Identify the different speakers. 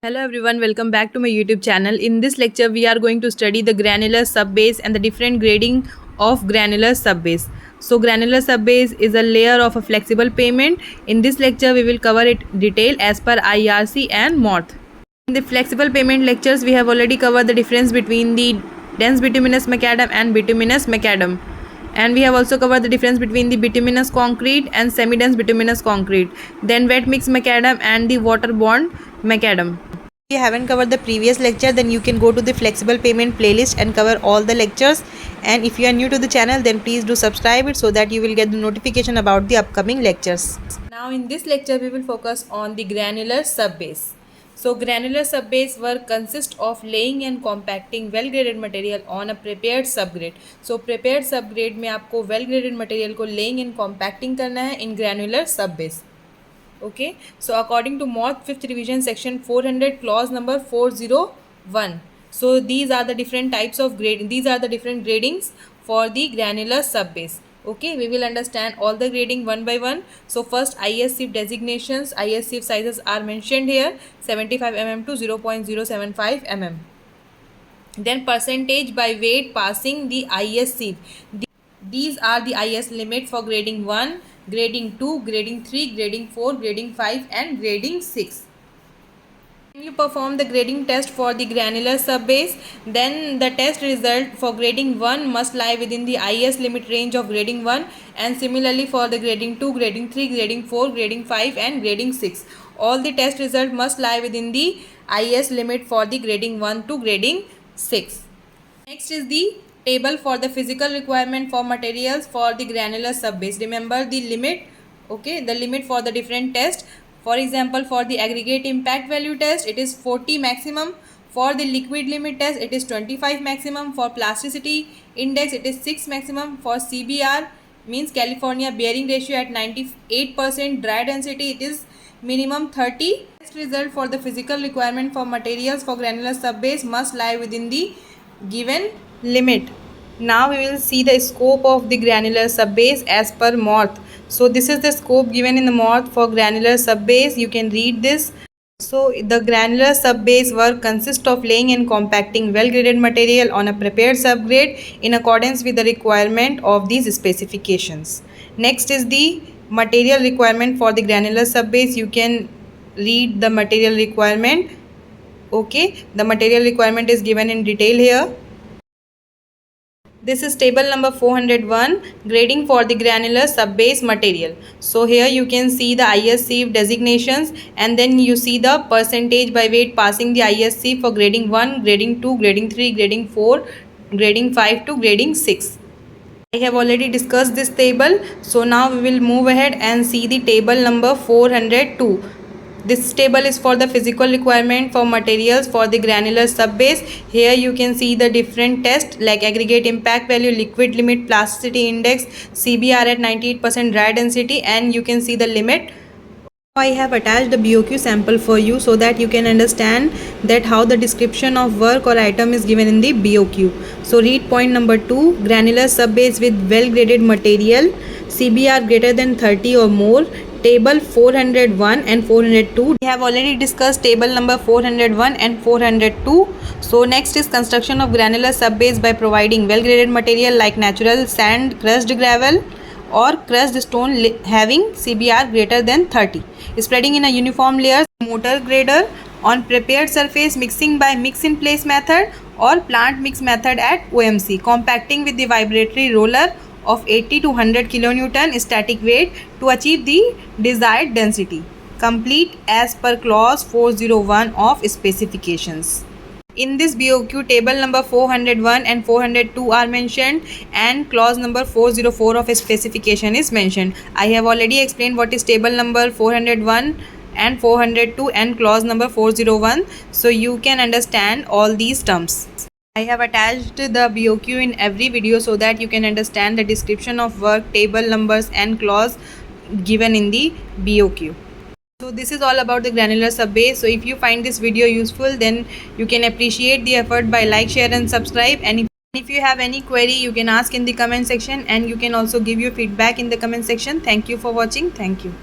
Speaker 1: Hello everyone, welcome back to my YouTube channel. In this lecture, we are going to study the granular subbase and the different grading of granular subbase. So granular subbase is a layer of a flexible pavement. In this lecture, we will cover it detail as per IRC and MORTH. In the flexible pavement lectures, we have already covered the difference between the dense bituminous macadam and bituminous macadam. And we have also covered the difference between the bituminous concrete and semi-dense bituminous concrete. Then wet mix macadam and the waterborne macadam. If you haven't covered the previous lecture, then you can go to the flexible pavement playlist and cover all the lectures. And if you are new to the channel, then please do subscribe it so that you will get the notification about the upcoming lectures. Now in this lecture, we will focus on the granular subbase. So granular subbase work consists of laying and compacting well graded material on a prepared subgrade. So prepared subgrade में आपको well graded material को laying and compacting करना है in granular subbase. Okay, so according to MORTH 5th revision section 400 clause number 401. So these are the different types of grade. These are the different gradings for the granular subbase. Okay, we will understand all the grading one by one. So first IS sieve designations, IS sieve sizes are mentioned here 75 mm to 0.075 mm. Then percentage by weight passing the IS sieve. These are the IS limit for grading 1, grading 2, grading 3, grading 4, grading 5 and grading 6. When you perform the grading test for the granular subbase, then the test result for grading 1 must lie within the IS limit range of grading 1, and similarly for the grading 2, grading 3, grading 4, grading 5 and grading 6. All the test result must lie within the IS limit for the grading 1 to grading 6. Next is the table for the physical requirement for materials for the granular subbase. Remember the limit, okay, the limit for the different tests. For example, for the aggregate impact value test, it is 40 maximum. For the liquid limit test, it is 25 maximum. For plasticity index, it is 6 maximum. For CBR, means California bearing ratio at 98%, dry density, it is minimum 30. Test result for the physical requirement for materials for granular subbase must lie within the given limit. Now we will see the scope of the granular subbase as per MORTH. So this is the scope given in the MORTH for granular subbase. You can read this. So the granular subbase work consists of laying and compacting well graded material on a prepared subgrade in accordance with the requirement of these specifications. Next is the material requirement for the granular subbase. You can read the material requirement. Okay, the material requirement is given in detail here. This is table number 401, grading for the granular subbase material. So here you can see the IS sieve designations, and then you see the percentage by weight passing the IS sieve for grading 1, grading 2, grading 3, grading 4, grading 5 to grading 6. I have already discussed this table. So now we will move ahead and see the table number 402. This table is for the physical requirement for materials for the granular subbase. Here you can see the different tests like aggregate impact value, liquid limit, plasticity index, CBR at 98% dry density, and you can see the limit. I have attached the BOQ sample for you so that you can understand that how the description of work or item is given in the BOQ. So read point number 2, granular subbase with well graded material, CBR greater than 30 or more. Table 401 and 402. We have already discussed table number 401 and 402. So next is construction of granular subbase by providing well graded material like natural sand, crushed gravel or crushed stone having CBR greater than 30. Spreading in a uniform layer, mortar grader on prepared surface, mixing by mix in place method or plant mix method at OMC. Compacting with the vibratory roller of 80 to 100 kilonewton static weight to achieve the desired density. Complete as per clause 401 of specifications. In this BOQ, table number 401 and 402 are mentioned and clause number 404 of specification is mentioned. I have already explained what is table number 401 and 402 and clause number 401, so you can understand all these terms. I have attached the BOQ in every video so that you can understand the description of work, table numbers and clause given in the BOQ. So this is all about the granular subbase. So if you find this video useful, then you can appreciate the effort by like, share and subscribe. And if you have any query, you can ask in the comment section, and you can also give your feedback in the comment section. Thank you for watching. Thank you.